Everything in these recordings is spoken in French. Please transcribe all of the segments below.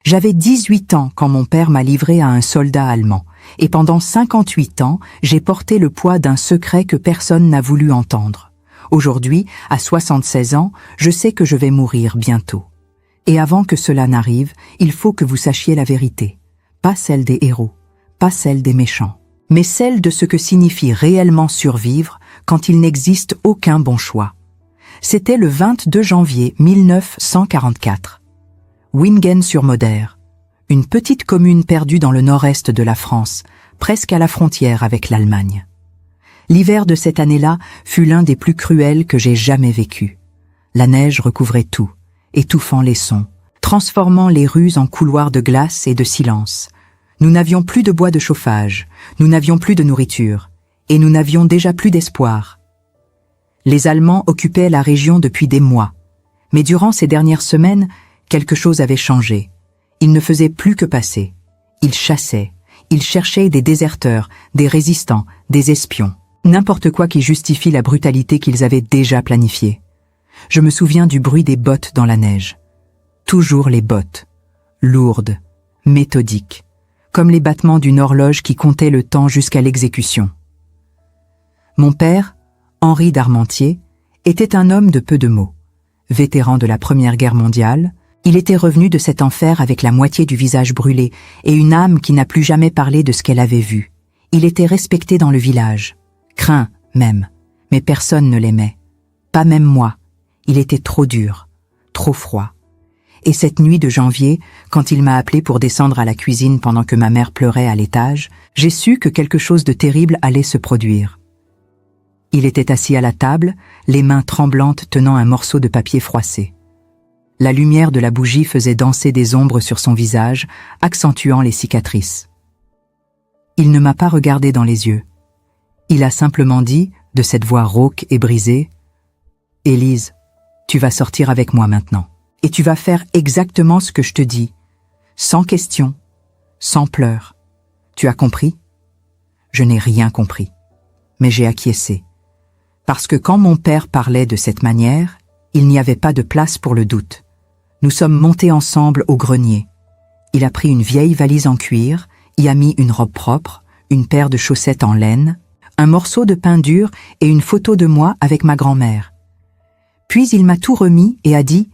J'avais 18 ans quand mon père m'a livré à un soldat allemand, et pendant 58 ans, j'ai porté le poids d'un secret que personne n'a voulu entendre. Aujourd'hui, à 76 ans, je sais que je vais mourir bientôt. Et avant que cela n'arrive, il faut que vous sachiez la vérité. Pas celle des héros, pas celle des méchants, mais celle de ce que signifie réellement survivre quand il n'existe aucun bon choix. C'était le 22 janvier 1944. Wingen-sur-Moder, une petite commune perdue dans le nord-est de la France, presque à la frontière avec l'Allemagne. L'hiver de cette année-là fut l'un des plus cruels que j'ai jamais vécu. La neige recouvrait tout, étouffant les sons, transformant les rues en couloirs de glace et de silence. Nous n'avions plus de bois de chauffage, nous n'avions plus de nourriture, et nous n'avions déjà plus d'espoir. Les Allemands occupaient la région depuis des mois, mais durant ces dernières semaines, quelque chose avait changé. Ils ne faisaient plus que passer. Ils chassaient, ils cherchaient des déserteurs, des résistants, des espions, n'importe quoi qui justifie la brutalité qu'ils avaient déjà planifiée. Je me souviens du bruit des bottes dans la neige. Toujours les bottes, lourdes, méthodiques, comme les battements d'une horloge qui comptait le temps jusqu'à l'exécution. Mon père, Henri d'Armentier, était un homme de peu de mots. Vétéran de la Première Guerre mondiale, il était revenu de cet enfer avec la moitié du visage brûlé et une âme qui n'a plus jamais parlé de ce qu'elle avait vu. Il était respecté dans le village, craint même, mais personne ne l'aimait. Pas même moi. Il était trop dur, trop froid. Et cette nuit de janvier, quand il m'a appelé pour descendre à la cuisine pendant que ma mère pleurait à l'étage, j'ai su que quelque chose de terrible allait se produire. Il était assis à la table, les mains tremblantes tenant un morceau de papier froissé. La lumière de la bougie faisait danser des ombres sur son visage, accentuant les cicatrices. Il ne m'a pas regardé dans les yeux. Il a simplement dit, de cette voix rauque et brisée, « Élise, tu vas sortir avec moi maintenant, et tu vas faire exactement ce que je te dis, sans question, sans pleurs. Tu as compris ?» Je n'ai rien compris, mais j'ai acquiescé. Parce que quand mon père parlait de cette manière, il n'y avait pas de place pour le doute. Nous sommes montés ensemble au grenier. Il a pris une vieille valise en cuir, y a mis une robe propre, une paire de chaussettes en laine, un morceau de pain dur et une photo de moi avec ma grand-mère. Puis il m'a tout remis et a dit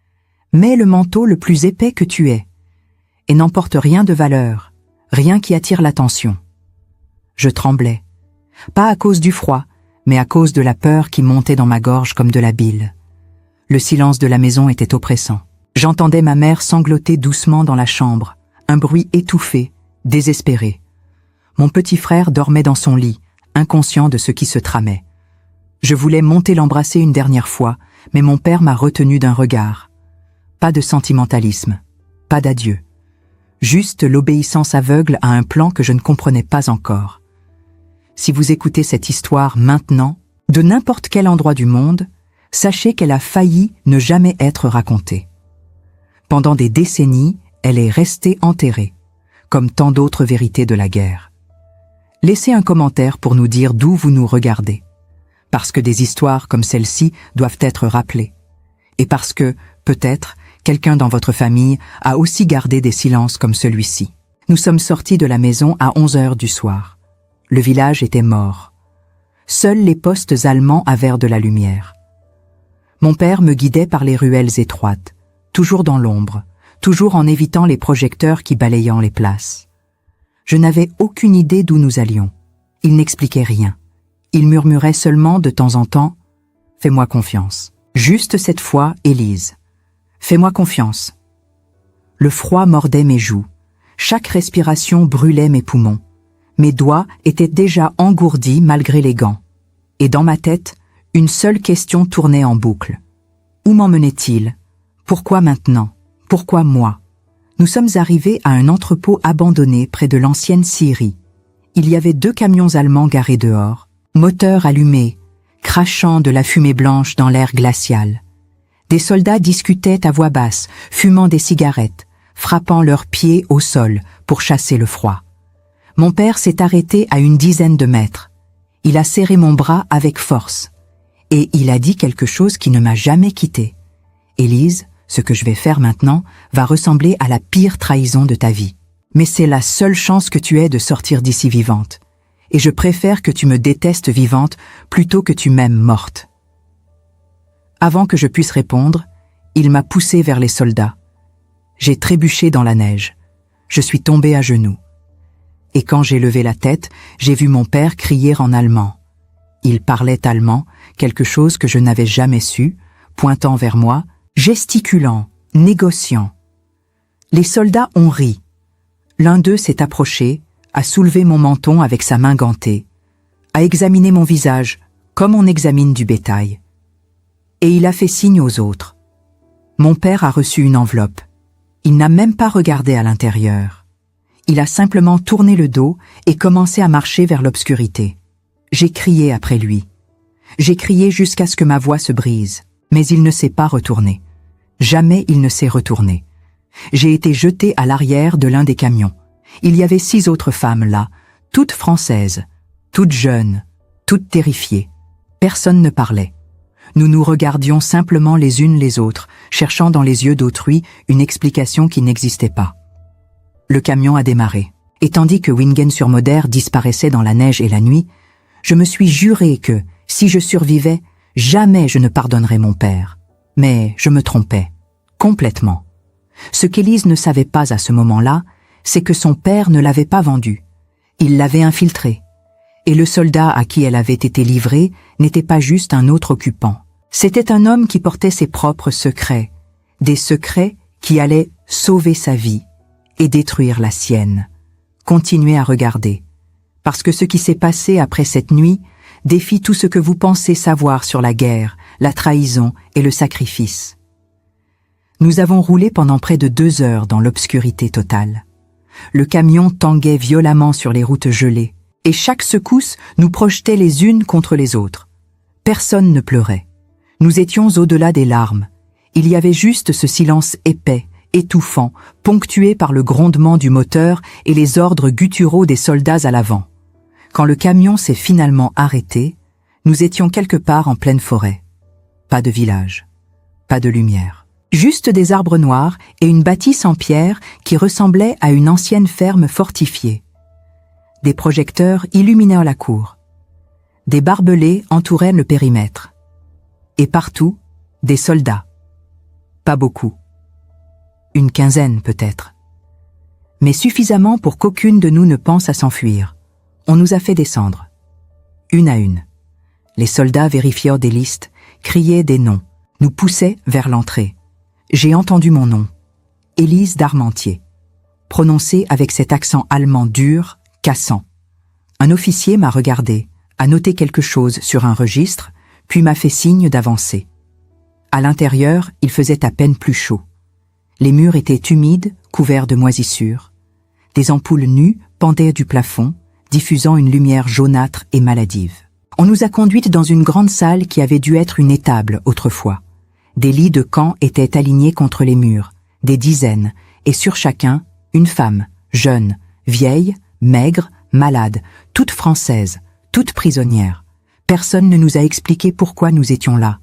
« Mets le manteau le plus épais que tu aies, et n'emporte rien de valeur, rien qui attire l'attention. » Je tremblais, pas à cause du froid, mais à cause de la peur qui montait dans ma gorge comme de la bile. Le silence de la maison était oppressant. J'entendais ma mère sangloter doucement dans la chambre, un bruit étouffé, désespéré. Mon petit frère dormait dans son lit, inconscient de ce qui se tramait. Je voulais monter l'embrasser une dernière fois, mais mon père m'a retenu d'un regard. Pas de sentimentalisme, pas d'adieu. Juste l'obéissance aveugle à un plan que je ne comprenais pas encore. Si vous écoutez cette histoire maintenant, de n'importe quel endroit du monde, sachez qu'elle a failli ne jamais être racontée. Pendant des décennies, elle est restée enterrée, comme tant d'autres vérités de la guerre. Laissez un commentaire pour nous dire d'où vous nous regardez. Parce que des histoires comme celle-ci doivent être rappelées. Et parce que, peut-être, quelqu'un dans votre famille a aussi gardé des silences comme celui-ci. Nous sommes sortis de la maison à 11h du soir. Le village était mort. Seuls les postes allemands avaient de la lumière. Mon père me guidait par les ruelles étroites, toujours dans l'ombre, toujours en évitant les projecteurs qui balayaient les places. Je n'avais aucune idée d'où nous allions. Il n'expliquait rien. Il murmurait seulement de temps en temps « Fais-moi confiance. Juste cette fois, Élise. Fais-moi confiance. » Le froid mordait mes joues. Chaque respiration brûlait mes poumons. Mes doigts étaient déjà engourdis malgré les gants. Et dans ma tête, une seule question tournait en boucle. Où m'emmenait-il? Pourquoi maintenant? Pourquoi moi? Nous sommes arrivés à un entrepôt abandonné près de l'ancienne scierie. Il y avait 2 camions allemands garés dehors, moteurs allumés, crachant de la fumée blanche dans l'air glacial. Des soldats discutaient à voix basse, fumant des cigarettes, frappant leurs pieds au sol pour chasser le froid. Mon père s'est arrêté à une dizaine de mètres. Il a serré mon bras avec force. Et il a dit quelque chose qui ne m'a jamais quitté. « Élise, Ce que je vais faire maintenant va ressembler à la pire trahison de ta vie. Mais c'est la seule chance que tu aies de sortir d'ici vivante. Et je préfère que tu me détestes vivante plutôt que tu m'aimes morte. » Avant que je puisse répondre, il m'a poussé vers les soldats. J'ai trébuché dans la neige. Je suis tombé à genoux. Et quand j'ai levé la tête, j'ai vu mon père crier en allemand. Il parlait allemand, quelque chose que je n'avais jamais su, pointant vers moi, gesticulant, négociant. Les soldats ont ri. L'un d'eux s'est approché, a soulevé mon menton avec sa main gantée, a examiné mon visage comme on examine du bétail. Et il a fait signe aux autres. Mon père a reçu une enveloppe. Il n'a même pas regardé à l'intérieur. Il a simplement tourné le dos et commencé à marcher vers l'obscurité. J'ai crié après lui. J'ai crié jusqu'à ce que ma voix se brise, mais il ne s'est pas retourné. Jamais il ne s'est retourné. J'ai été jetée à l'arrière de l'un des camions. Il y avait 6 autres femmes là, toutes françaises, toutes jeunes, toutes terrifiées. Personne ne parlait. Nous nous regardions simplement les unes les autres, cherchant dans les yeux d'autrui une explication qui n'existait pas. Le camion a démarré, et tandis que Wingen-sur-Moder disparaissait dans la neige et la nuit, je me suis juré que, si je survivais, jamais je ne pardonnerais mon père. Mais je me trompais, complètement. Ce qu'Élise ne savait pas à ce moment-là, c'est que son père ne l'avait pas vendu. Il l'avait infiltré. Et le soldat à qui elle avait été livrée n'était pas juste un autre occupant. C'était un homme qui portait ses propres secrets, des secrets qui allaient sauver sa vie et détruire la sienne. Continuez à regarder, parce que ce qui s'est passé après cette nuit défie tout ce que vous pensez savoir sur la guerre, la trahison et le sacrifice. Nous avons roulé pendant près de 2 heures dans l'obscurité totale. Le camion tanguait violemment sur les routes gelées, et chaque secousse nous projetait les unes contre les autres. Personne ne pleurait. Nous étions au-delà des larmes. Il y avait juste ce silence épais, étouffant, ponctué par le grondement du moteur et les ordres gutturaux des soldats à l'avant. Quand le camion s'est finalement arrêté, nous étions quelque part en pleine forêt. Pas de village, pas de lumière. Juste des arbres noirs et une bâtisse en pierre qui ressemblait à une ancienne ferme fortifiée. Des projecteurs illuminaient la cour. Des barbelés entouraient le périmètre. Et partout, des soldats. Pas beaucoup. Une quinzaine peut-être. Mais suffisamment pour qu'aucune de nous ne pense à s'enfuir. On nous a fait descendre. Une à une. Les soldats vérifièrent des listes, criaient des noms, nous poussaient vers l'entrée. J'ai entendu mon nom. Élise d'Armentier. Prononcé avec cet accent allemand dur, cassant. Un officier m'a regardé, a noté quelque chose sur un registre, puis m'a fait signe d'avancer. À l'intérieur, il faisait à peine plus chaud. Les murs étaient humides, couverts de moisissures. Des ampoules nues pendaient du plafond, diffusant une lumière jaunâtre et maladive. On nous a conduites dans une grande salle qui avait dû être une étable autrefois. Des lits de camp étaient alignés contre les murs, des dizaines, et sur chacun, une femme, jeune, vieille, maigre, malade, toute française, toute prisonnière. Personne ne nous a expliqué pourquoi nous étions là.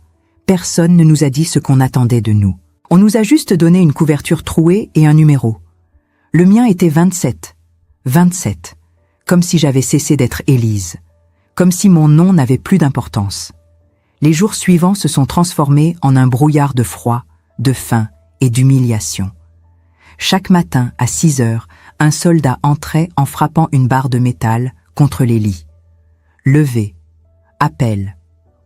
Personne ne nous a dit ce qu'on attendait de nous. On nous a juste donné une couverture trouée et un numéro. Le mien était 27. 27. Comme si j'avais cessé d'être Élise. Comme si mon nom n'avait plus d'importance. Les jours suivants se sont transformés en un brouillard de froid, de faim et d'humiliation. Chaque matin, à 6 heures, un soldat entrait en frappant une barre de métal contre les lits. Levé. Appel,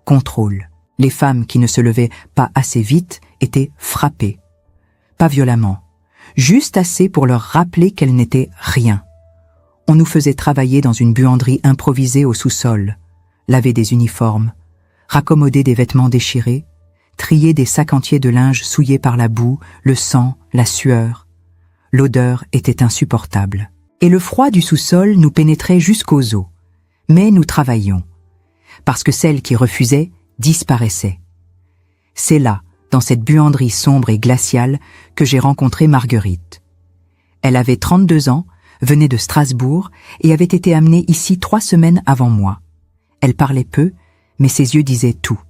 contrôle. Les femmes qui ne se levaient pas assez vite étaient frappées. Pas violemment, juste assez pour leur rappeler qu'elles n'étaient rien. On nous faisait travailler dans une buanderie improvisée au sous-sol, laver des uniformes, raccommoder des vêtements déchirés, trier des sacs entiers de linge souillés par la boue, le sang, la sueur. L'odeur était insupportable. Et le froid du sous-sol nous pénétrait jusqu'aux os. Mais nous travaillions. Parce que celles qui refusaient disparaissaient. C'est là, dans cette buanderie sombre et glaciale, que j'ai rencontré Marguerite. Elle avait 32 ans, venait de Strasbourg et avait été amenée ici 3 semaines avant moi. Elle parlait peu, mais ses yeux disaient tout.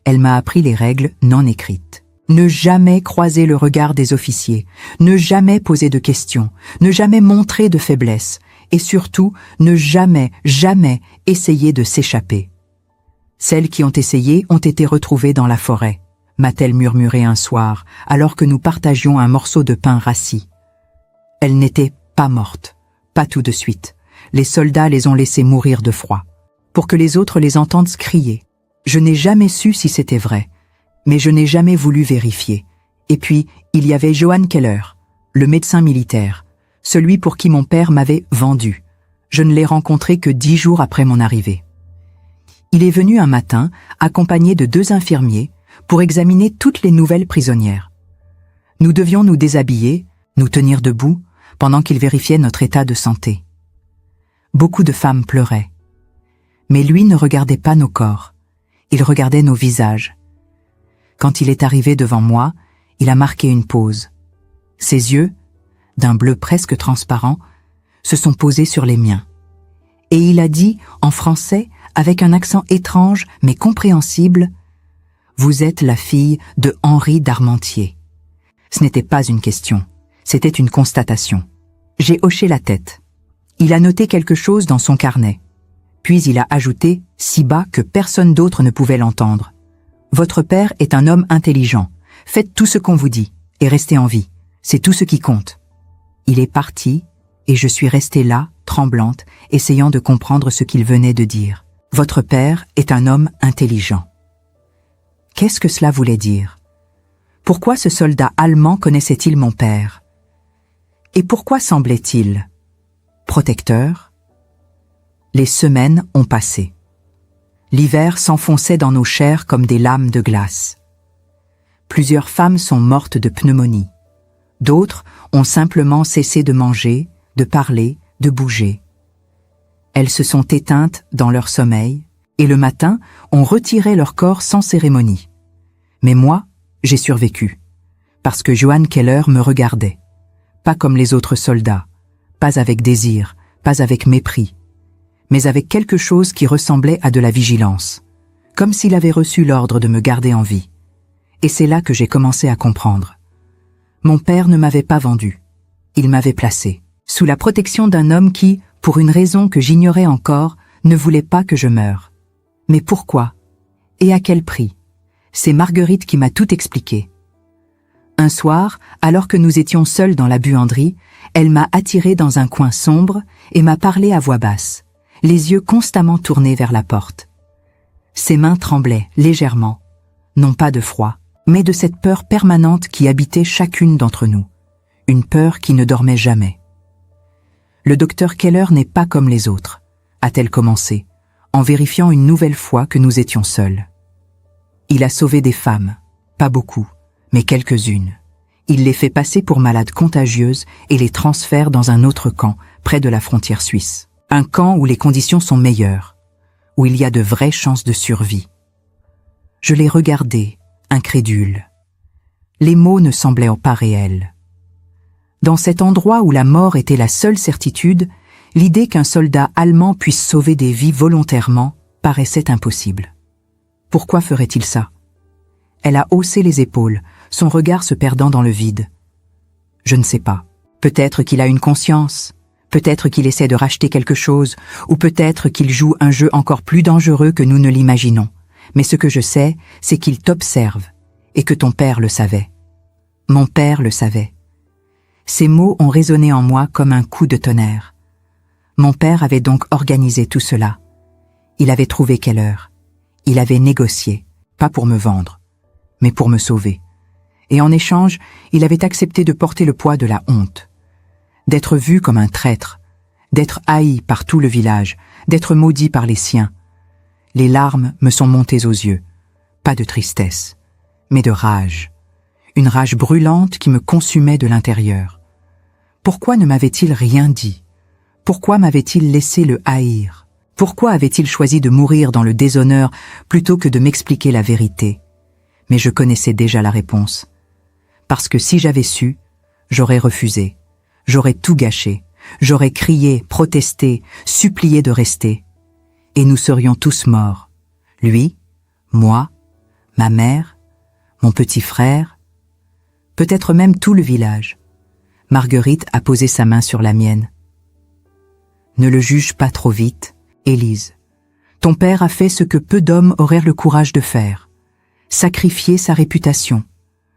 Elle m'a appris les règles non écrites. Ne jamais croiser le regard des officiers, ne jamais poser de questions, ne jamais montrer de faiblesse, et surtout ne jamais, jamais essayer de s'échapper. Celles qui ont essayé ont été retrouvées dans la forêt, m'a-t-elle murmuré un soir, alors que nous partagions un morceau de pain rassis. Elles n'étaient pas mortes, pas tout de suite. Les soldats les ont laissées mourir de froid, pour que les autres les entendent crier. Je n'ai jamais su si c'était vrai, mais je n'ai jamais voulu vérifier. Et puis, il y avait Johann Keller, le médecin militaire, celui pour qui mon père m'avait vendu. Je ne l'ai rencontré que 10 jours après mon arrivée. Il est venu un matin, accompagné de 2 infirmiers, pour examiner toutes les nouvelles prisonnières. Nous devions nous déshabiller, nous tenir debout, pendant qu'il vérifiait notre état de santé. Beaucoup de femmes pleuraient. Mais lui ne regardait pas nos corps, il regardait nos visages. Quand il est arrivé devant moi, il a marqué une pause. Ses yeux, d'un bleu presque transparent, se sont posés sur les miens. Et il a dit, en français, avec un accent étrange mais compréhensible, « Vous êtes la fille de Henri d'Armentier. » Ce n'était pas une question, c'était une constatation. J'ai hoché la tête. Il a noté quelque chose dans son carnet. Puis il a ajouté, si bas que personne d'autre ne pouvait l'entendre. « Votre père est un homme intelligent. Faites tout ce qu'on vous dit et restez en vie. C'est tout ce qui compte. » Il est parti et je suis restée là, tremblante, essayant de comprendre ce qu'il venait de dire. « Votre père est un homme intelligent. » Qu'est-ce que cela voulait dire? Pourquoi ce soldat allemand connaissait-il mon père? Et pourquoi semblait-il protecteur? Les semaines ont passé. L'hiver s'enfonçait dans nos chairs comme des lames de glace. Plusieurs femmes sont mortes de pneumonie. D'autres ont simplement cessé de manger, de parler, de bouger. Elles se sont éteintes dans leur sommeil, et le matin, on retirait leur corps sans cérémonie. Mais moi, j'ai survécu, parce que Johann Keller me regardait. Pas comme les autres soldats, pas avec désir, pas avec mépris, mais avec quelque chose qui ressemblait à de la vigilance, comme s'il avait reçu l'ordre de me garder en vie. Et c'est là que j'ai commencé à comprendre. Mon père ne m'avait pas vendu, il m'avait placé, sous la protection d'un homme qui, pour une raison que j'ignorais encore, ne voulait pas que je meure. Mais pourquoi? Et à quel prix? C'est Marguerite qui m'a tout expliqué. Un soir, alors que nous étions seuls dans la buanderie, elle m'a attiré dans un coin sombre et m'a parlé à voix basse, les yeux constamment tournés vers la porte. Ses mains tremblaient légèrement, non pas de froid, mais de cette peur permanente qui habitait chacune d'entre nous, une peur qui ne dormait jamais. Le docteur Keller n'est pas comme les autres, a-t-elle commencé, en vérifiant une nouvelle fois que nous étions seuls. Il a sauvé des femmes, pas beaucoup, mais quelques-unes. Il les fait passer pour malades contagieuses et les transfère dans un autre camp, près de la frontière suisse. Un camp où les conditions sont meilleures, où il y a de vraies chances de survie. Je l'ai regardé, incrédule. Les mots ne semblaient pas réels. Dans cet endroit où la mort était la seule certitude, l'idée qu'un soldat allemand puisse sauver des vies volontairement paraissait impossible. Pourquoi ferait-il ça? Elle a haussé les épaules, son regard se perdant dans le vide. Je ne sais pas. Peut-être qu'il a une conscience, peut-être qu'il essaie de racheter quelque chose, ou peut-être qu'il joue un jeu encore plus dangereux que nous ne l'imaginons. Mais ce que je sais, c'est qu'il t'observe, et que ton père le savait. Mon père le savait. Ces mots ont résonné en moi comme un coup de tonnerre. Mon père avait donc organisé tout cela. Il avait trouvé Keller. Il avait négocié, pas pour me vendre, mais pour me sauver. Et en échange, il avait accepté de porter le poids de la honte, d'être vu comme un traître, d'être haï par tout le village, d'être maudit par les siens. Les larmes me sont montées aux yeux, pas de tristesse, mais de rage, une rage brûlante qui me consumait de l'intérieur. Pourquoi ne m'avait-il rien dit? Pourquoi m'avait-il laissé le haïr? Pourquoi avait-il choisi de mourir dans le déshonneur plutôt que de m'expliquer la vérité? Mais je connaissais déjà la réponse. Parce que si j'avais su, j'aurais refusé, j'aurais tout gâché, j'aurais crié, protesté, supplié de rester. Et nous serions tous morts. Lui, moi, ma mère, mon petit frère, peut-être même tout le village. Marguerite a posé sa main sur la mienne. Ne le juge pas trop vite, Élise. Ton père a fait ce que peu d'hommes auraient le courage de faire. Sacrifier sa réputation,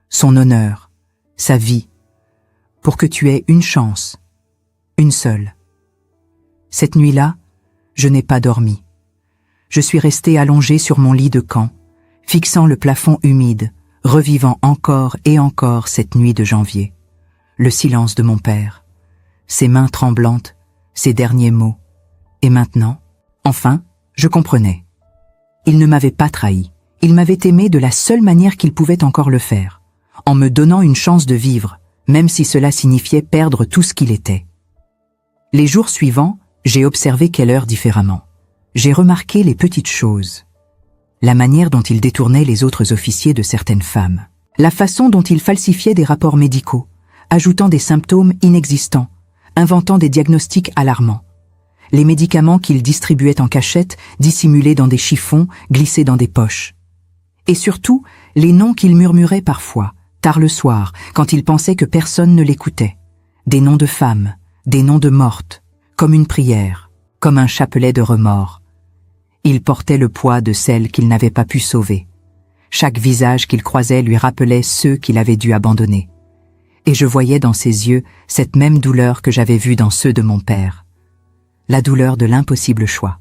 son honneur, sa vie, pour que tu aies une chance, une seule. Cette nuit-là, je n'ai pas dormi. Je suis restée allongée sur mon lit de camp, fixant le plafond humide, revivant encore et encore cette nuit de janvier. Le silence de mon père, ses mains tremblantes, ses derniers mots. Et maintenant, enfin, je comprenais. Il ne m'avait pas trahi. Il m'avait aimé de la seule manière qu'il pouvait encore le faire, en me donnant une chance de vivre, même si cela signifiait perdre tout ce qu'il était. Les jours suivants, j'ai observé Keller différemment. J'ai remarqué les petites choses. La manière dont il détournait les autres officiers de certaines femmes. La façon dont il falsifiait des rapports médicaux, ajoutant des symptômes inexistants, inventant des diagnostics alarmants. Les médicaments qu'il distribuait en cachette, dissimulés dans des chiffons, glissés dans des poches. Et surtout, les noms qu'il murmurait parfois, tard le soir, quand il pensait que personne ne l'écoutait. Des noms de femmes, des noms de mortes, comme une prière, comme un chapelet de remords. Il portait le poids de celles qu'il n'avait pas pu sauver. Chaque visage qu'il croisait lui rappelait ceux qu'il avait dû abandonner. Et je voyais dans ses yeux cette même douleur que j'avais vue dans ceux de mon père. La douleur de l'impossible choix.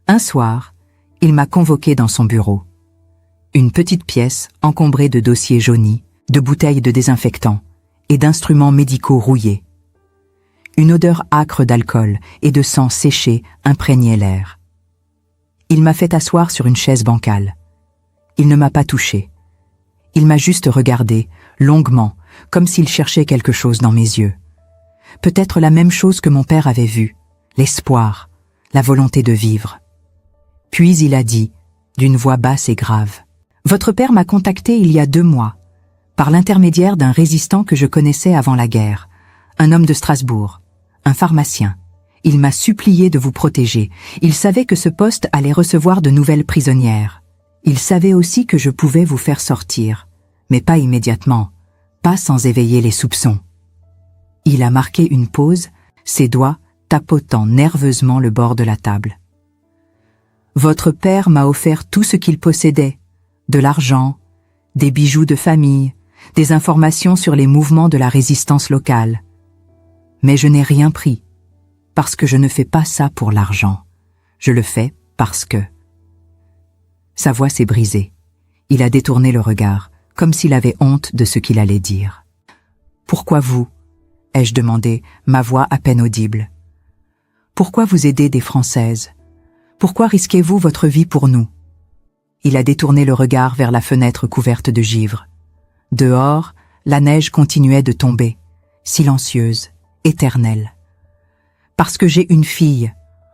Un soir, il m'a convoqué dans son bureau. Une petite pièce encombrée de dossiers jaunis, de bouteilles de désinfectant et d'instruments médicaux rouillés. Une odeur âcre d'alcool et de sang séché imprégnait l'air. Il m'a fait asseoir sur une chaise bancale. Il ne m'a pas touché. Il m'a juste regardé, longuement, comme s'il cherchait quelque chose dans mes yeux. Peut-être la même chose que mon père avait vu, l'espoir, la volonté de vivre. Puis il a dit, d'une voix basse et grave, « Votre père m'a contacté il y a 2 mois, par l'intermédiaire d'un résistant que je connaissais avant la guerre, un homme de Strasbourg, un pharmacien. Il m'a supplié de vous protéger. Il savait que ce poste allait recevoir de nouvelles prisonnières. Il savait aussi que je pouvais vous faire sortir, mais pas immédiatement, pas sans éveiller les soupçons. » Il a marqué une pause, ses doigts tapotant nerveusement le bord de la table. « Votre père m'a offert tout ce qu'il possédait, de l'argent, des bijoux de famille, des informations sur les mouvements de la résistance locale. Mais je n'ai rien pris, parce que je ne fais pas ça pour l'argent. Je le fais parce que... » Sa voix s'est brisée. Il a détourné le regard, comme s'il avait honte de ce qu'il allait dire. « Pourquoi vous ?» ai-je demandé, ma voix à peine audible. « Pourquoi vous aidez des Françaises? Pourquoi risquez-vous votre vie pour nous ?» Il a détourné le regard vers la fenêtre couverte de givre. Dehors, la neige continuait de tomber, silencieuse, éternelle. « Parce que j'ai une fille,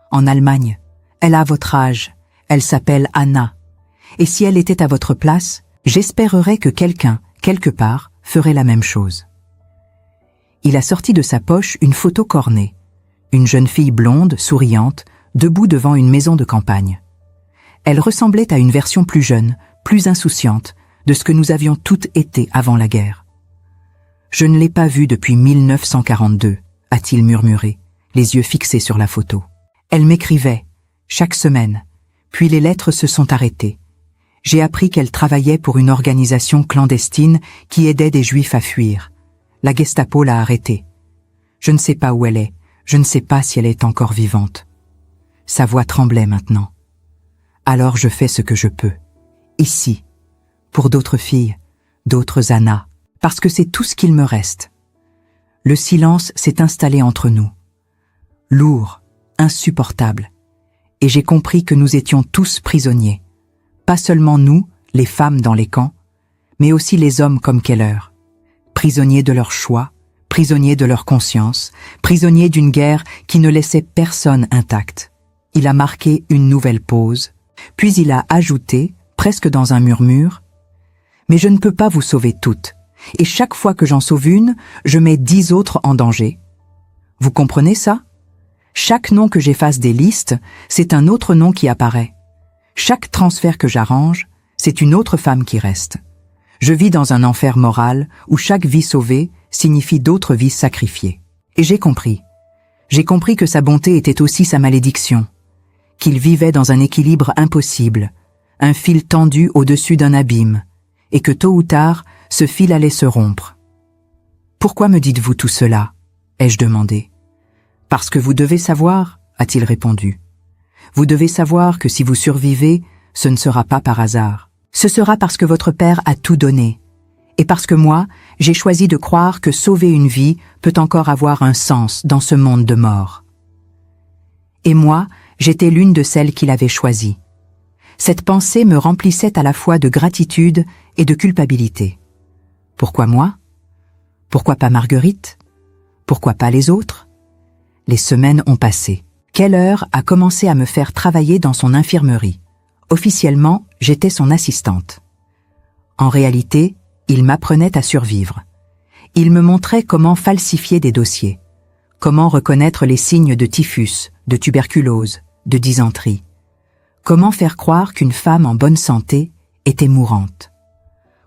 en Allemagne. Elle a votre âge, elle s'appelle Anna. Et si elle était à votre place, j'espérerais que quelqu'un, quelque part, ferait la même chose. » Il a sorti de sa poche une photo cornée. Une jeune fille blonde, souriante, debout devant une maison de campagne. Elle ressemblait à une version plus jeune, plus insouciante, de ce que nous avions toutes été avant la guerre. « Je ne l'ai pas vue depuis 1942, a-t-il murmuré, les yeux fixés sur la photo. Elle m'écrivait, chaque semaine, puis les lettres se sont arrêtées. J'ai appris qu'elle travaillait pour une organisation clandestine qui aidait des Juifs à fuir. La Gestapo l'a arrêtée. Je ne sais pas où elle est, je ne sais pas si elle est encore vivante. » Sa voix tremblait maintenant. « Alors je fais ce que je peux, ici, pour d'autres filles, d'autres Anna, parce que c'est tout ce qu'il me reste. » Le silence s'est installé entre nous. Lourd, insupportable. Et j'ai compris que nous étions tous prisonniers. Pas seulement nous, les femmes dans les camps, mais aussi les hommes comme Keller. Prisonniers de leur choix, prisonniers de leur conscience, prisonniers d'une guerre qui ne laissait personne intact. Il a marqué une nouvelle pause, puis il a ajouté, presque dans un murmure, « Mais je ne peux pas vous sauver toutes, et chaque fois que j'en sauve une, je mets 10 autres en danger. Vous comprenez ça? Chaque nom que j'efface des listes, c'est un autre nom qui apparaît. Chaque transfert que j'arrange, c'est une autre femme qui reste. Je vis dans un enfer moral où chaque vie sauvée signifie d'autres vies sacrifiées. Et j'ai compris. J'ai compris que sa bonté était aussi sa malédiction, qu'il vivait dans un équilibre impossible, un fil tendu au-dessus d'un abîme, et que tôt ou tard, ce fil allait se rompre. « Pourquoi me dites-vous tout cela ?» ai-je demandé. « Parce que vous devez savoir, » a-t-il répondu. « Vous devez savoir que si vous survivez, ce ne sera pas par hasard. Ce sera parce que votre père a tout donné, et parce que moi, j'ai choisi de croire que sauver une vie peut encore avoir un sens dans ce monde de mort. » Et moi, j'étais l'une de celles qu'il avait choisies. Cette pensée me remplissait à la fois de gratitude et de culpabilité. Pourquoi moi? Pourquoi pas Marguerite? Pourquoi pas les autres? Les semaines ont passé. Keller a commencé à me faire travailler dans son infirmerie. Officiellement, j'étais son assistante. En réalité, il m'apprenait à survivre. Il me montrait comment falsifier des dossiers, comment reconnaître les signes de typhus, de tuberculose, de dysenterie, comment faire croire qu'une femme en bonne santé était mourante,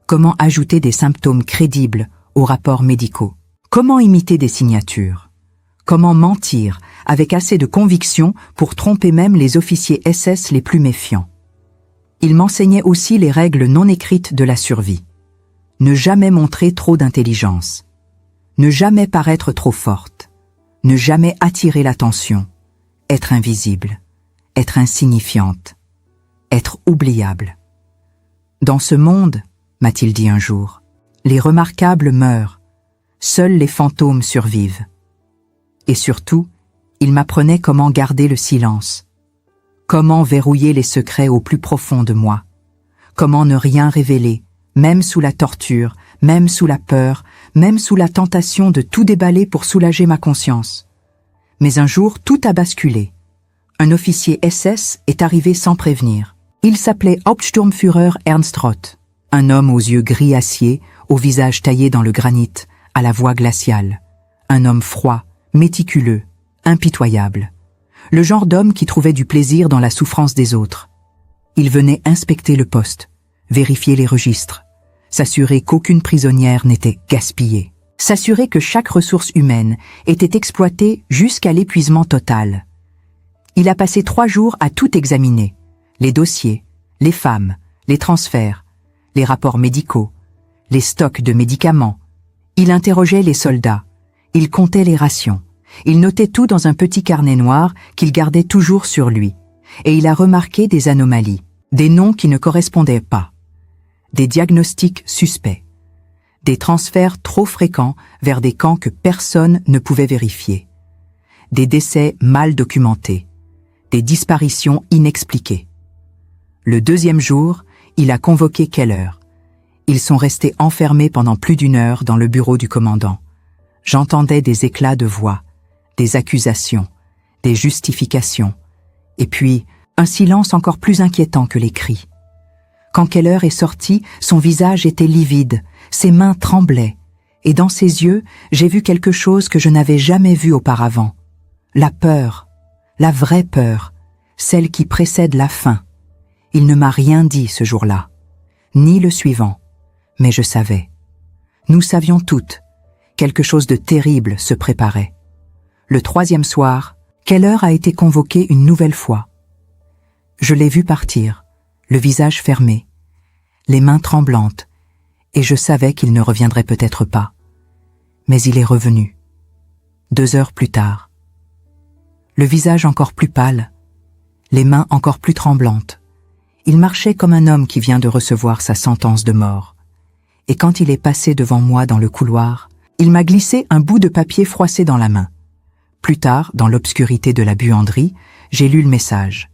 comment ajouter des symptômes crédibles aux rapports médicaux, comment imiter des signatures, comment mentir avec assez de conviction pour tromper même les officiers SS les plus méfiants. Il m'enseignait aussi les règles non écrites de la survie. Ne jamais montrer trop d'intelligence, ne jamais paraître trop forte, ne jamais attirer l'attention, être invisible, être insignifiante, être oubliable. Dans ce monde, m'a-t-il dit un jour, les remarquables meurent, seuls les fantômes survivent. Et surtout, il m'apprenait comment garder le silence, comment verrouiller les secrets au plus profond de moi, comment ne rien révéler, même sous la torture, même sous la peur, même sous la tentation de tout déballer pour soulager ma conscience. Mais un jour, tout a basculé. Un officier SS est arrivé sans prévenir. Il s'appelait Hauptsturmführer Ernst Roth, un homme aux yeux gris acier, au visage taillé dans le granit, à la voix glaciale. Un homme froid, méticuleux, impitoyable. Le genre d'homme qui trouvait du plaisir dans la souffrance des autres. Il venait inspecter le poste, vérifier les registres, s'assurer qu'aucune prisonnière n'était gaspillée, s'assurer que chaque ressource humaine était exploitée jusqu'à l'épuisement total. Il a passé 3 jours à tout examiner, les dossiers, les femmes, les transferts, les rapports médicaux, les stocks de médicaments. Il interrogeait les soldats, il comptait les rations, il notait tout dans un petit carnet noir qu'il gardait toujours sur lui, et il a remarqué des anomalies, des noms qui ne correspondaient pas, des diagnostics suspects, des transferts trop fréquents vers des camps que personne ne pouvait vérifier, des décès mal documentés, des disparitions inexpliquées. Le 2e jour, il a convoqué Keller. Ils sont restés enfermés pendant plus d'1 heure dans le bureau du commandant. J'entendais des éclats de voix, des accusations, des justifications, et puis un silence encore plus inquiétant que les cris. Quand Keller est sorti, son visage était livide, ses mains tremblaient, et dans ses yeux, j'ai vu quelque chose que je n'avais jamais vu auparavant. La peur, la vraie peur, celle qui précède la faim. Il ne m'a rien dit ce jour-là, ni le suivant, mais je savais. Nous savions toutes, quelque chose de terrible se préparait. Le 3e soir, Keller a été convoqué une nouvelle fois. Je l'ai vu partir, le visage fermé, les mains tremblantes, et je savais qu'il ne reviendrait peut-être pas. Mais il est revenu. 2 heures plus tard. Le visage encore plus pâle, les mains encore plus tremblantes. Il marchait comme un homme qui vient de recevoir sa sentence de mort. Et quand il est passé devant moi dans le couloir, il m'a glissé un bout de papier froissé dans la main. Plus tard, dans l'obscurité de la buanderie, j'ai lu le message,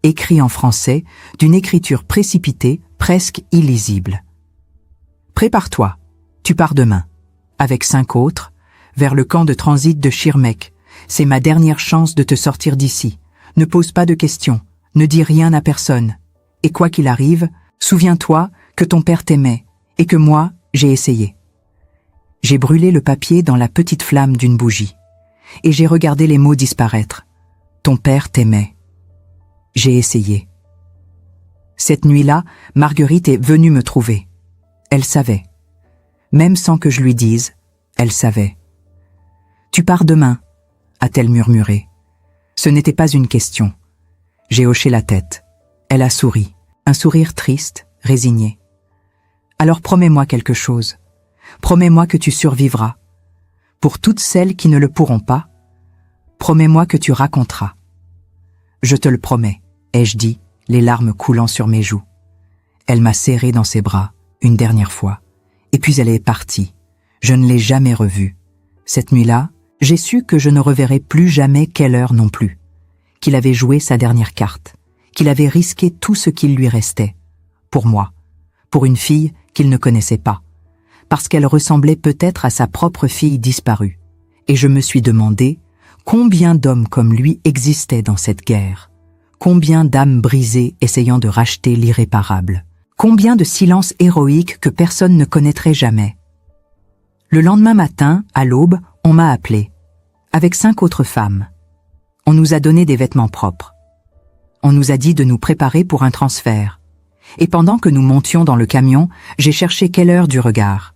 écrit en français, d'une écriture précipitée, presque illisible. « Prépare-toi, tu pars demain, avec 5 autres, vers le camp de transit de Schirmeck. C'est ma dernière chance de te sortir d'ici. Ne pose pas de questions, ne dis rien à personne. Et quoi qu'il arrive, souviens-toi que ton père t'aimait et que moi, j'ai essayé. » J'ai brûlé le papier dans la petite flamme d'une bougie. Et j'ai regardé les mots disparaître. Ton père t'aimait. J'ai essayé. Cette nuit-là, Marguerite est venue me trouver. Elle savait. Même sans que je lui dise, elle savait. « Tu pars demain », a-t-elle murmuré. Ce n'était pas une question. J'ai hoché la tête. Elle a souri, un sourire triste, résigné. « Alors promets-moi quelque chose. Promets-moi que tu survivras. Pour toutes celles qui ne le pourront pas, promets-moi que tu raconteras. » « Je te le promets, ai-je dit, les larmes coulant sur mes joues. Elle m'a serré dans ses bras, une dernière fois, et puis elle est partie. Je ne l'ai jamais revue. Cette nuit-là, j'ai su que je ne reverrai plus jamais Keller non plus, qu'il avait joué sa dernière carte, qu'il avait risqué tout ce qu'il lui restait, pour moi, pour une fille qu'il ne connaissait pas, parce qu'elle ressemblait peut-être à sa propre fille disparue. Et je me suis demandé combien d'hommes comme lui existaient dans cette guerre, combien d'âmes brisées essayant de racheter l'irréparable, combien de silences héroïques que personne ne connaîtrait jamais. Le lendemain matin, à l'aube, on m'a appelé, avec 5 autres femmes. On nous a donné des vêtements propres. On nous a dit de nous préparer pour un transfert. Et pendant que nous montions dans le camion, j'ai cherché Keller du regard.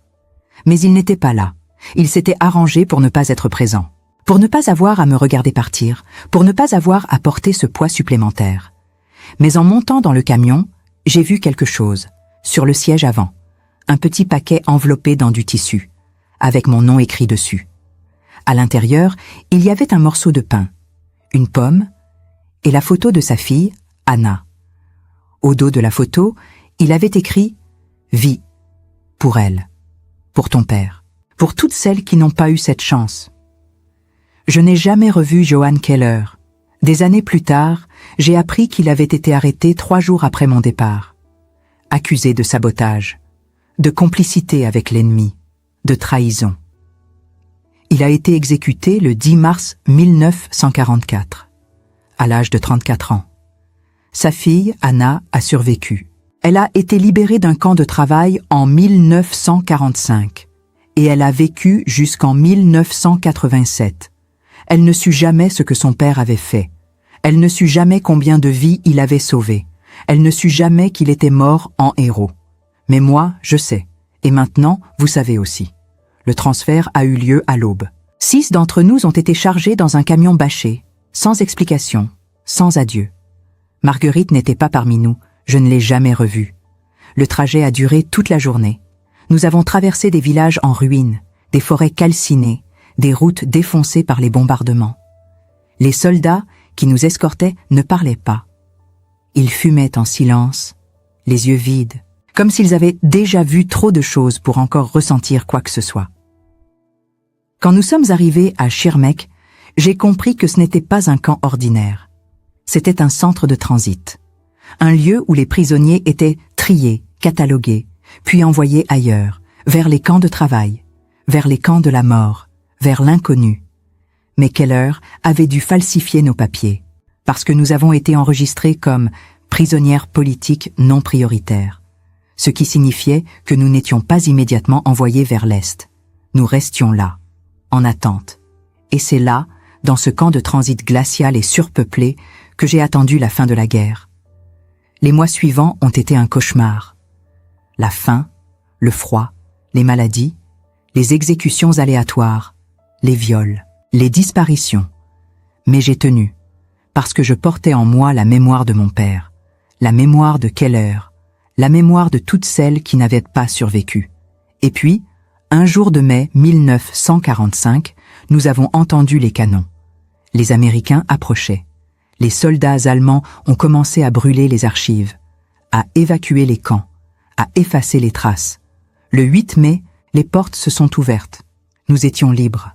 Mais il n'était pas là. Il s'était arrangé pour ne pas être présent, pour ne pas avoir à me regarder partir, pour ne pas avoir à porter ce poids supplémentaire. Mais en montant dans le camion, j'ai vu quelque chose, sur le siège avant, un petit paquet enveloppé dans du tissu, avec mon nom écrit dessus. À l'intérieur, il y avait un morceau de pain, une pomme et la photo de sa fille, Anna. Au dos de la photo, il avait écrit « Vie, pour elle, pour ton père, pour toutes celles qui n'ont pas eu cette chance ». Je n'ai jamais revu Johan Keller. Des années plus tard, j'ai appris qu'il avait été arrêté 3 jours après mon départ, accusé de sabotage, de complicité avec l'ennemi, de trahison. Il a été exécuté le 10 mars 1944, à l'âge de 34 ans. Sa fille, Anna, a survécu. Elle a été libérée d'un camp de travail en 1945 et elle a vécu jusqu'en 1987. Elle ne sut jamais ce que son père avait fait. Elle ne sut jamais combien de vies il avait sauvées. Elle ne sut jamais qu'il était mort en héros. Mais moi, je sais. Et maintenant, vous savez aussi. Le transfert a eu lieu à l'aube. 6 d'entre nous ont été chargés dans un camion bâché, sans explication, sans adieu. Marguerite n'était pas parmi nous, je ne l'ai jamais revue. Le trajet a duré toute la journée. Nous avons traversé des villages en ruine, des forêts calcinées, des routes défoncées par les bombardements. Les soldats qui nous escortaient ne parlaient pas. Ils fumaient en silence, les yeux vides, comme s'ils avaient déjà vu trop de choses pour encore ressentir quoi que ce soit. Quand nous sommes arrivés à Schirmeck, j'ai compris que ce n'était pas un camp ordinaire. C'était un centre de transit, un lieu où les prisonniers étaient triés, catalogués, puis envoyés ailleurs, vers les camps de travail, vers les camps de la mort, vers l'inconnu. Mais Keller avait dû falsifier nos papiers, parce que nous avons été enregistrés comme prisonnières politiques non prioritaires, ce qui signifiait que nous n'étions pas immédiatement envoyés vers l'Est. Nous restions là, en attente. Et c'est là, dans ce camp de transit glacial et surpeuplé, que j'ai attendu la fin de la guerre. Les mois suivants ont été un cauchemar. La faim, le froid, les maladies, les exécutions aléatoires, les viols, les disparitions. Mais j'ai tenu, parce que je portais en moi la mémoire de mon père, la mémoire de Keller, la mémoire de toutes celles qui n'avaient pas survécu. Et puis, un jour de mai 1945, nous avons entendu les canons. Les Américains approchaient. Les soldats allemands ont commencé à brûler les archives, à évacuer les camps, à effacer les traces. Le 8 mai, les portes se sont ouvertes. Nous étions libres.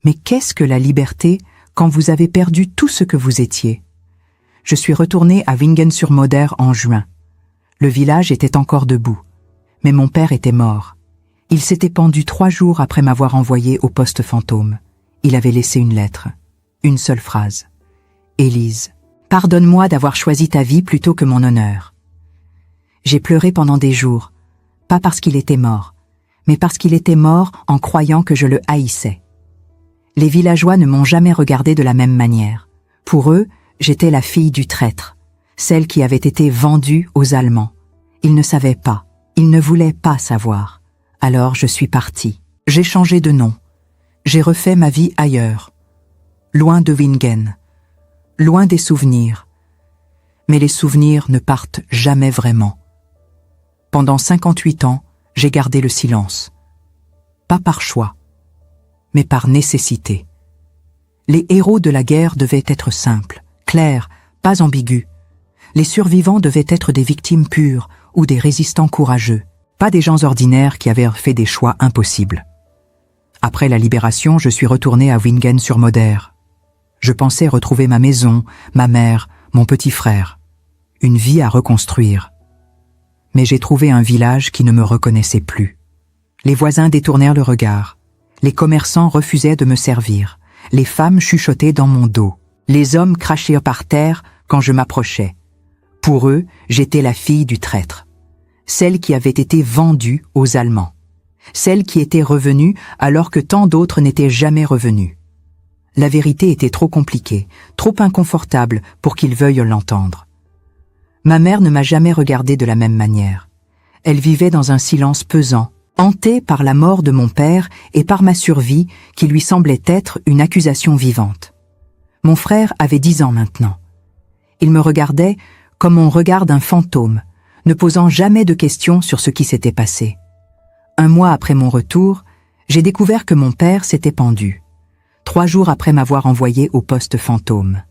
Mais qu'est-ce que la liberté quand vous avez perdu tout ce que vous étiez? Je suis retourné à Wingen-sur-Moder en juin. Le village était encore debout, mais mon père était mort. Il s'était pendu 3 jours après m'avoir envoyé au poste fantôme. Il avait laissé une lettre, une seule phrase. « Élise, pardonne-moi d'avoir choisi ta vie plutôt que mon honneur. » J'ai pleuré pendant des jours, pas parce qu'il était mort, mais parce qu'il était mort en croyant que je le haïssais. Les villageois ne m'ont jamais regardé de la même manière. Pour eux, j'étais la fille du traître, celle qui avait été vendue aux Allemands. Ils ne savaient pas. Il ne voulait pas savoir. Alors je suis partie. J'ai changé de nom. J'ai refait ma vie ailleurs. Loin de Wingen. Loin des souvenirs. Mais les souvenirs ne partent jamais vraiment. Pendant 58 ans, j'ai gardé le silence. Pas par choix, mais par nécessité. Les héros de la guerre devaient être simples, clairs, pas ambigus. Les survivants devaient être des victimes pures ou des résistants courageux, pas des gens ordinaires qui avaient fait des choix impossibles. Après la libération, je suis retournée à Wingen-sur-Moder. Je pensais retrouver ma maison, ma mère, mon petit frère. Une vie à reconstruire. Mais j'ai trouvé un village qui ne me reconnaissait plus. Les voisins détournèrent le regard. Les commerçants refusaient de me servir. Les femmes chuchotaient dans mon dos. Les hommes crachaient par terre quand je m'approchais. Pour eux, j'étais la fille du traître. Celle qui avait été vendue aux Allemands. Celle qui était revenue alors que tant d'autres n'étaient jamais revenus. La vérité était trop compliquée, trop inconfortable pour qu'ils veuillent l'entendre. Ma mère ne m'a jamais regardée de la même manière. Elle vivait dans un silence pesant, hantée par la mort de mon père et par ma survie qui lui semblait être une accusation vivante. Mon frère avait 10 ans maintenant. Il me regardait comme on regarde un fantôme, ne posant jamais de questions sur ce qui s'était passé. Un mois après mon retour, j'ai découvert que mon père s'était pendu. 3 jours après m'avoir envoyé au poste fantôme,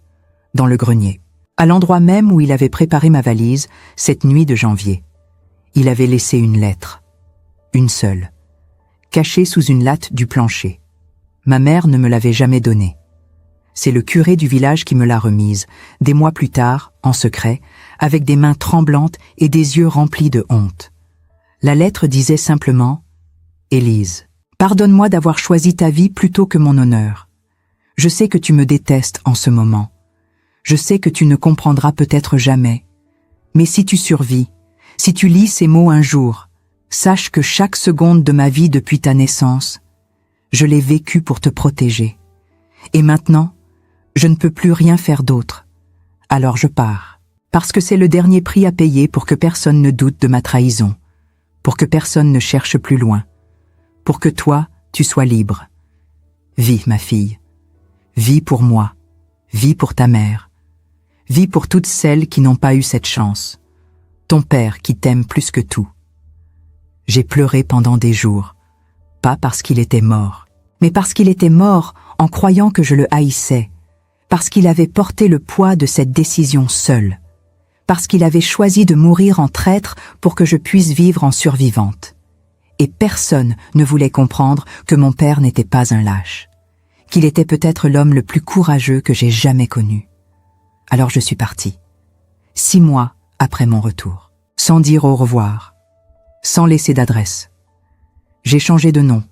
dans le grenier, à l'endroit même où il avait préparé ma valise cette nuit de janvier. Il avait laissé une lettre, une seule, cachée sous une latte du plancher. Ma mère ne me l'avait jamais donnée. C'est le curé du village qui me l'a remise, des mois plus tard, en secret, avec des mains tremblantes et des yeux remplis de honte. La lettre disait simplement « Élise, pardonne-moi d'avoir choisi ta vie plutôt que mon honneur. Je sais que tu me détestes en ce moment. Je sais que tu ne comprendras peut-être jamais. Mais si tu survis, si tu lis ces mots un jour, sache que chaque seconde de ma vie depuis ta naissance, je l'ai vécue pour te protéger. Et maintenant, je ne peux plus rien faire d'autre. Alors je pars, parce que c'est le dernier prix à payer pour que personne ne doute de ma trahison, pour que personne ne cherche plus loin, pour que toi, tu sois libre. Vis, ma fille. Vis pour moi. Vis pour ta mère. Vis pour toutes celles qui n'ont pas eu cette chance. Ton père qui t'aime plus que tout. J'ai pleuré pendant des jours, pas parce qu'il était mort, mais parce qu'il était mort en croyant que je le haïssais, parce qu'il avait porté le poids de cette décision seul, parce qu'il avait choisi de mourir en traître pour que je puisse vivre en survivante. Et personne ne voulait comprendre que mon père n'était pas un lâche, qu'il était peut-être l'homme le plus courageux que j'ai jamais connu. Alors je suis partie, 6 mois après mon retour, sans dire au revoir, sans laisser d'adresse. J'ai changé de nom.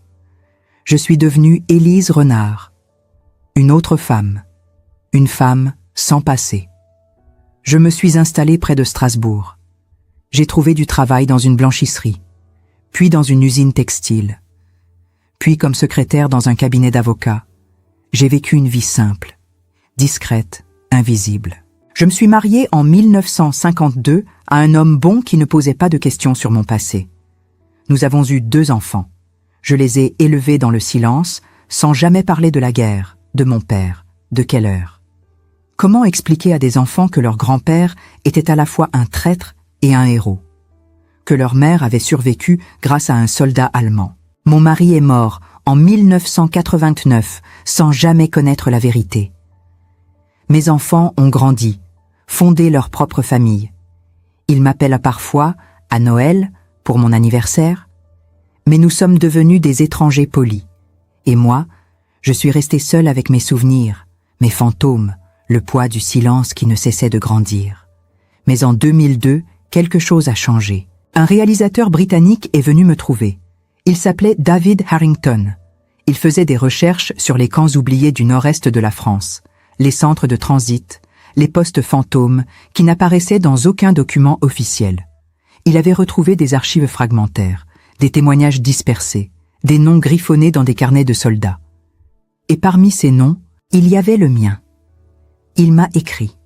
Je suis devenue Élise Renard, une autre femme, une femme sans passé. Je me suis installée près de Strasbourg. J'ai trouvé du travail dans une blanchisserie, puis dans une usine textile, puis comme secrétaire dans un cabinet d'avocats. J'ai vécu une vie simple, discrète, invisible. Je me suis mariée en 1952 à un homme bon qui ne posait pas de questions sur mon passé. Nous avons eu 2 enfants. Je les ai élevés dans le silence, sans jamais parler de la guerre, de mon père, de quelle heure. Comment expliquer à des enfants que leur grand-père était à la fois un traître et un héros? Que leur mère avait survécu grâce à un soldat allemand. Mon mari est mort en 1989 sans jamais connaître la vérité. Mes enfants ont grandi, fondé leur propre famille. Ils m'appellent parfois à Noël pour mon anniversaire, mais nous sommes devenus des étrangers polis. Et moi, je suis restée seule avec mes souvenirs, mes fantômes, le poids du silence qui ne cessait de grandir. Mais en 2002, quelque chose a changé. Un réalisateur britannique est venu me trouver. Il s'appelait David Harrington. Il faisait des recherches sur les camps oubliés du nord-est de la France, les centres de transit, les postes fantômes qui n'apparaissaient dans aucun document officiel. Il avait retrouvé des archives fragmentaires, des témoignages dispersés, des noms griffonnés dans des carnets de soldats. Et parmi ces noms, il y avait le mien. Il m'a écrit.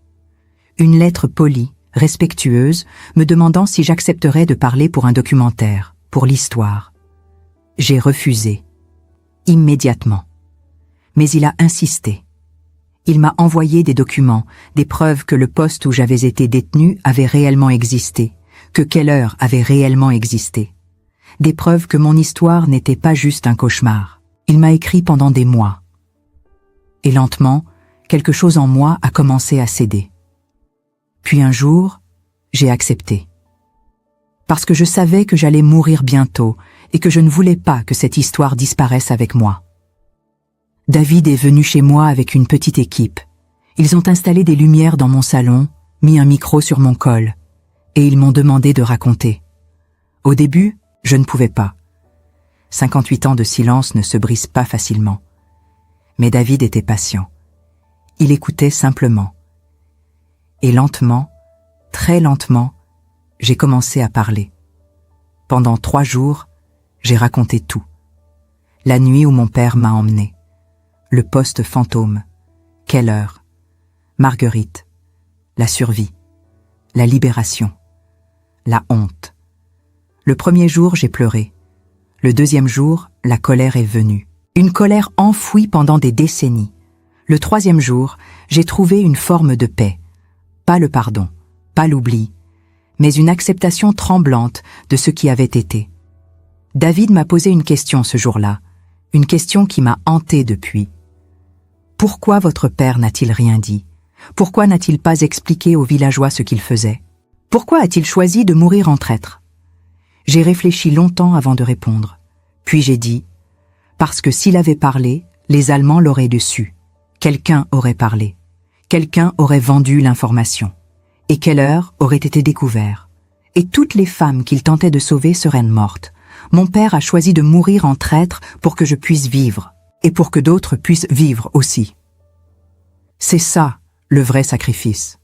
Une lettre polie, respectueuse, me demandant si j'accepterais de parler pour un documentaire, pour l'histoire. J'ai refusé. Immédiatement. Mais il a insisté. Il m'a envoyé des documents, des preuves que le poste où j'avais été détenue avait réellement existé, que Keller avait réellement existé. Des preuves que mon histoire n'était pas juste un cauchemar. Il m'a écrit pendant des mois. Et lentement, quelque chose en moi a commencé à céder. Puis un jour, j'ai accepté. Parce que je savais que j'allais mourir bientôt et que je ne voulais pas que cette histoire disparaisse avec moi. David est venu chez moi avec une petite équipe. Ils ont installé des lumières dans mon salon, mis un micro sur mon col, et ils m'ont demandé de raconter. Au début, je ne pouvais pas. 58 ans de silence ne se brisent pas facilement. Mais David était patient. Il écoutait simplement. Et lentement, très lentement, j'ai commencé à parler. Pendant 3 jours, j'ai raconté tout. La nuit où mon père m'a emmené. Le poste fantôme, Keller, Marguerite, la survie, la libération, la honte. Le premier jour, j'ai pleuré. Le deuxième jour, la colère est venue. Une colère enfouie pendant des décennies. Le troisième jour, j'ai trouvé une forme de paix. Pas le pardon, pas l'oubli, mais une acceptation tremblante de ce qui avait été. David m'a posé une question ce jour-là, une question qui m'a hantée depuis. Pourquoi votre père n'a-t-il rien dit? Pourquoi n'a-t-il pas expliqué aux villageois ce qu'il faisait? Pourquoi a-t-il choisi de mourir en traître? J'ai réfléchi longtemps avant de répondre. Puis j'ai dit, parce que s'il avait parlé, les Allemands l'auraient su. Quelqu'un aurait parlé. Quelqu'un aurait vendu l'information. Et Keller aurait été découvert. Et toutes les femmes qu'il tentait de sauver seraient mortes. Mon père a choisi de mourir en traître pour que je puisse vivre. Et pour que d'autres puissent vivre aussi. C'est ça, le vrai sacrifice.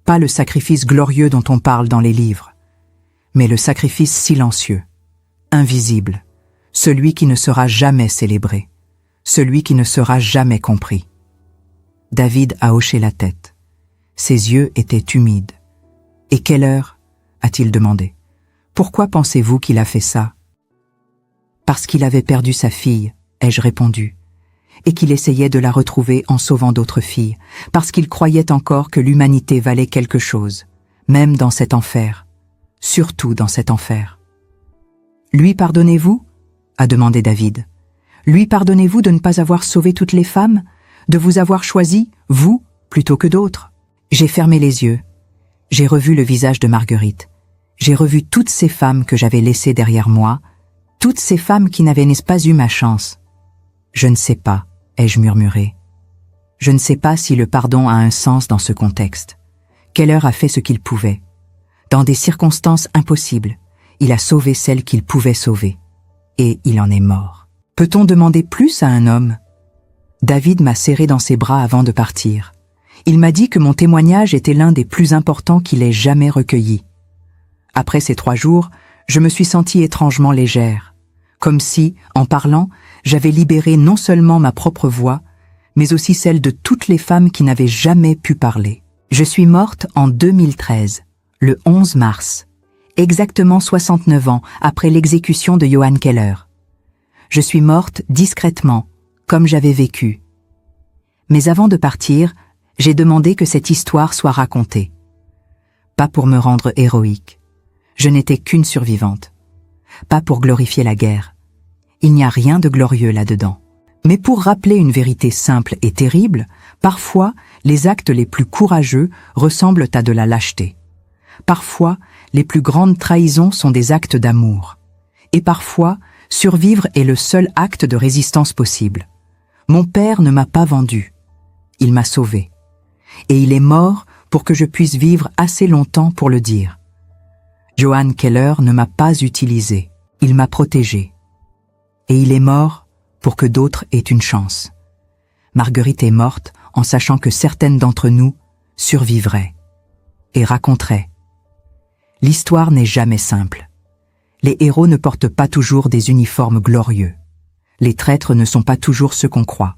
Pas le sacrifice glorieux dont on parle dans les livres, mais le sacrifice silencieux, invisible, celui qui ne sera jamais célébré, celui qui ne sera jamais compris. David a hoché la tête. Ses yeux étaient humides. « Et quelle heure ?» a-t-il demandé. « Pourquoi pensez-vous qu'il a fait ça ?»« Parce qu'il avait perdu sa fille, » ai-je répondu. Et qu'il essayait de la retrouver en sauvant d'autres filles, parce qu'il croyait encore que l'humanité valait quelque chose, même dans cet enfer, surtout dans cet enfer. « Lui pardonnez-vous » a demandé David. « Lui pardonnez-vous de ne pas avoir sauvé toutes les femmes, de vous avoir choisi, vous, plutôt que d'autres ?» J'ai fermé les yeux. J'ai revu le visage de Marguerite. J'ai revu toutes ces femmes que j'avais laissées derrière moi, toutes ces femmes qui n'avaient pas eu ma chance. Je ne sais pas, ai-je murmuré. Je ne sais pas si le pardon a un sens dans ce contexte. Keller a fait ce qu'il pouvait. Dans des circonstances impossibles, il a sauvé celle qu'il pouvait sauver. Et il en est mort. Peut-on demander plus à un homme? David m'a serré dans ses bras avant de partir. Il m'a dit que mon témoignage était l'un des plus importants qu'il ait jamais recueillis. Après ces 3 jours, je me suis sentie étrangement légère. Comme si, en parlant, j'avais libéré non seulement ma propre voix, mais aussi celle de toutes les femmes qui n'avaient jamais pu parler. Je suis morte en 2013, le 11 mars, exactement 69 ans après l'exécution de Johann Keller. Je suis morte discrètement, comme j'avais vécu. Mais avant de partir, j'ai demandé que cette histoire soit racontée. Pas pour me rendre héroïque. Je n'étais qu'une survivante. Pas pour glorifier la guerre. Il n'y a rien de glorieux là-dedans. Mais pour rappeler une vérité simple et terrible, parfois, les actes les plus courageux ressemblent à de la lâcheté. Parfois, les plus grandes trahisons sont des actes d'amour. Et parfois, survivre est le seul acte de résistance possible. Mon père ne m'a pas vendue. Il m'a sauvée. Et il est mort pour que je puisse vivre assez longtemps pour le dire. Johann Keller ne m'a pas utilisée. Il m'a protégée. Et il est mort pour que d'autres aient une chance. Marguerite est morte en sachant que certaines d'entre nous survivraient et raconteraient. L'histoire n'est jamais simple. Les héros ne portent pas toujours des uniformes glorieux. Les traîtres ne sont pas toujours ceux qu'on croit.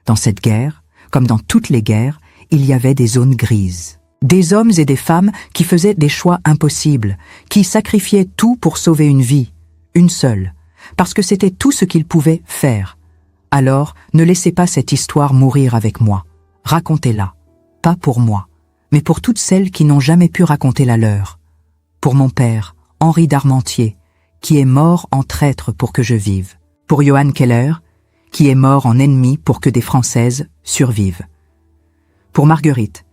Dans cette guerre, comme dans toutes les guerres, il y avait des zones grises. Des hommes et des femmes qui faisaient des choix impossibles, qui sacrifiaient tout pour sauver une vie, une seule, parce que c'était tout ce qu'ils pouvaient faire. Alors, ne laissez pas cette histoire mourir avec moi. Racontez-la. Pas pour moi, mais pour toutes celles qui n'ont jamais pu raconter la leur. Pour mon père, Henri d'Armentier, qui est mort en traître pour que je vive. Pour Johann Keller, qui est mort en ennemi pour que des Françaises survivent. Pour Marguerite,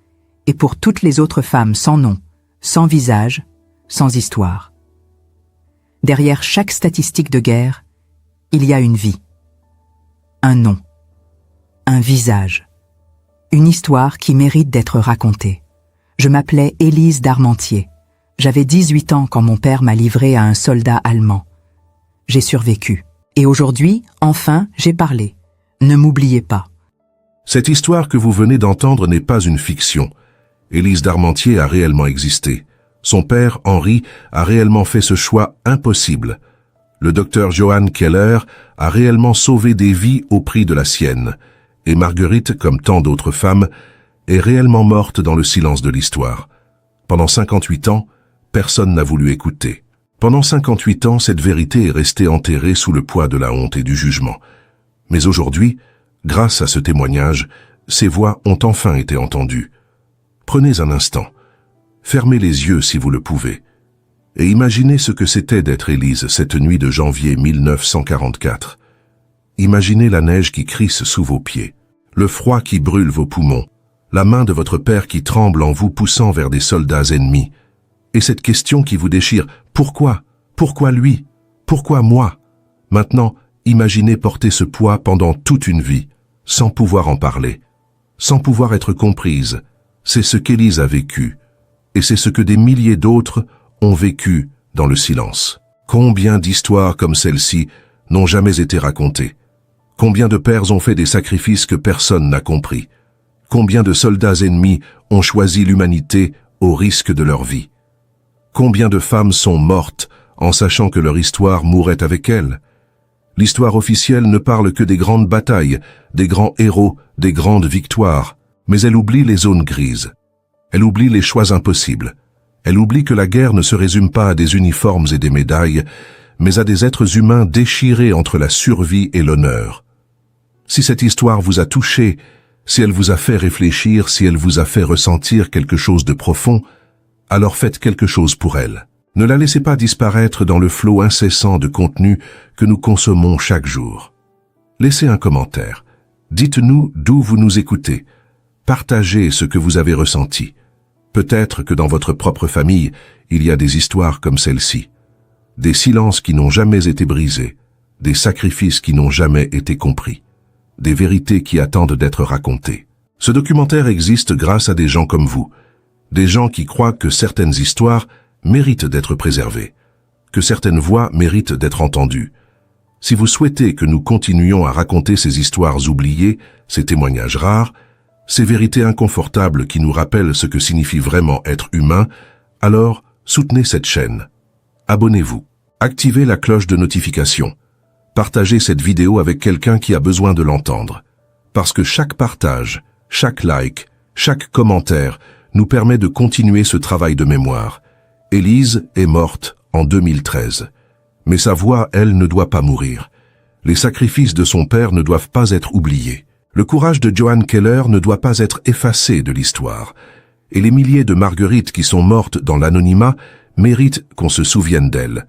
et pour toutes les autres femmes sans nom, sans visage, sans histoire. Derrière chaque statistique de guerre, il y a une vie. Un nom. Un visage. Une histoire qui mérite d'être racontée. Je m'appelais Élise d'Armentier. J'avais 18 ans quand mon père m'a livré à un soldat allemand. J'ai survécu. Et aujourd'hui, enfin, j'ai parlé. Ne m'oubliez pas. Cette histoire que vous venez d'entendre n'est pas une fiction. Élise d'Armentier a réellement existé. Son père, Henri, a réellement fait ce choix impossible. Le docteur Johann Keller a réellement sauvé des vies au prix de la sienne. Et Marguerite, comme tant d'autres femmes, est réellement morte dans le silence de l'histoire. Pendant 58 ans, personne n'a voulu écouter. Pendant 58 ans, cette vérité est restée enterrée sous le poids de la honte et du jugement. Mais aujourd'hui, grâce à ce témoignage, ces voix ont enfin été entendues. Prenez un instant, fermez les yeux si vous le pouvez, et imaginez ce que c'était d'être Élise cette nuit de janvier 1944. Imaginez la neige qui crisse sous vos pieds, le froid qui brûle vos poumons, la main de votre père qui tremble en vous poussant vers des soldats ennemis, et cette question qui vous déchire, pourquoi? Pourquoi lui? Pourquoi moi? Maintenant, imaginez porter ce poids pendant toute une vie, sans pouvoir en parler, sans pouvoir être comprise. C'est ce qu'Élise a vécu, et c'est ce que des milliers d'autres ont vécu dans le silence. Combien d'histoires comme celle-ci n'ont jamais été racontées? Combien de pères ont fait des sacrifices que personne n'a compris? Combien de soldats ennemis ont choisi l'humanité au risque de leur vie? Combien de femmes sont mortes en sachant que leur histoire mourrait avec elles? L'histoire officielle ne parle que des grandes batailles, des grands héros, des grandes victoires, mais elle oublie les zones grises. Elle oublie les choix impossibles. Elle oublie que la guerre ne se résume pas à des uniformes et des médailles, mais à des êtres humains déchirés entre la survie et l'honneur. Si cette histoire vous a touché, si elle vous a fait réfléchir, si elle vous a fait ressentir quelque chose de profond, alors faites quelque chose pour elle. Ne la laissez pas disparaître dans le flot incessant de contenu que nous consommons chaque jour. Laissez un commentaire. Dites-nous d'où vous nous écoutez. Partagez ce que vous avez ressenti. Peut-être que dans votre propre famille, il y a des histoires comme celle-ci. Des silences qui n'ont jamais été brisés, des sacrifices qui n'ont jamais été compris, des vérités qui attendent d'être racontées. Ce documentaire existe grâce à des gens comme vous, des gens qui croient que certaines histoires méritent d'être préservées, que certaines voix méritent d'être entendues. Si vous souhaitez que nous continuions à raconter ces histoires oubliées, ces témoignages rares, ces vérités inconfortables qui nous rappellent ce que signifie vraiment être humain, alors soutenez cette chaîne. Abonnez-vous. Activez la cloche de notification. Partagez cette vidéo avec quelqu'un qui a besoin de l'entendre. Parce que chaque partage, chaque like, chaque commentaire nous permet de continuer ce travail de mémoire. Élise est morte en 2013. Mais sa voix, elle, ne doit pas mourir. Les sacrifices de son père ne doivent pas être oubliés. Le courage de Johann Keller ne doit pas être effacé de l'histoire. Et les milliers de Marguerites qui sont mortes dans l'anonymat méritent qu'on se souvienne d'elles.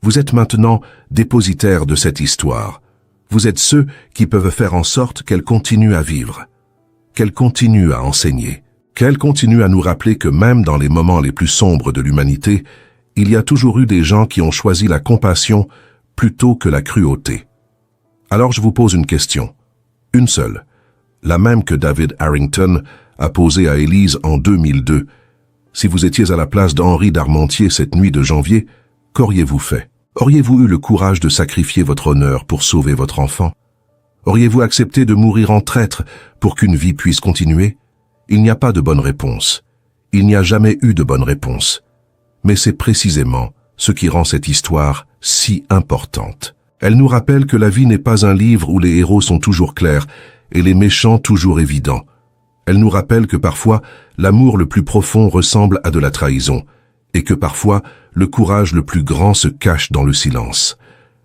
Vous êtes maintenant dépositaires de cette histoire. Vous êtes ceux qui peuvent faire en sorte qu'elle continue à vivre, qu'elle continue à enseigner, qu'elle continue à nous rappeler que même dans les moments les plus sombres de l'humanité, il y a toujours eu des gens qui ont choisi la compassion plutôt que la cruauté. Alors je vous pose une question, une seule, la même que David Harrington a posée à Élise en 2002. Si vous étiez à la place d'Henri d'Armentier cette nuit de janvier, qu'auriez-vous fait? Auriez-vous eu le courage de sacrifier votre honneur pour sauver votre enfant? Auriez-vous accepté de mourir en traître pour qu'une vie puisse continuer? Il n'y a pas de bonne réponse. Il n'y a jamais eu de bonne réponse. Mais c'est précisément ce qui rend cette histoire si importante. Elle nous rappelle que la vie n'est pas un livre où les héros sont toujours clairs et les méchants toujours évidents. Elle nous rappelle que parfois, l'amour le plus profond ressemble à de la trahison, et que parfois, le courage le plus grand se cache dans le silence.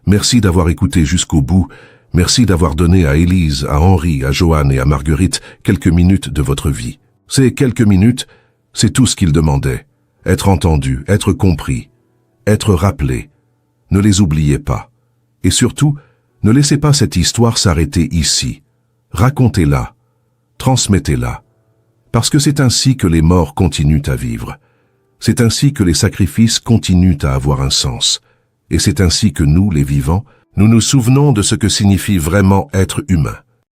Merci d'avoir écouté jusqu'au bout. Merci d'avoir donné à Élise, à Henri, à Joanne et à Marguerite quelques minutes de votre vie. Ces quelques minutes, c'est tout ce qu'ils demandaient. Être entendus, être compris, être rappelés. Ne les oubliez pas. Et surtout, ne laissez pas cette histoire s'arrêter ici. Racontez-la, transmettez-la. Parce que c'est ainsi que les morts continuent à vivre. C'est ainsi que les sacrifices continuent à avoir un sens. Et c'est ainsi que nous, les vivants, nous nous souvenons de ce que signifie vraiment être humain.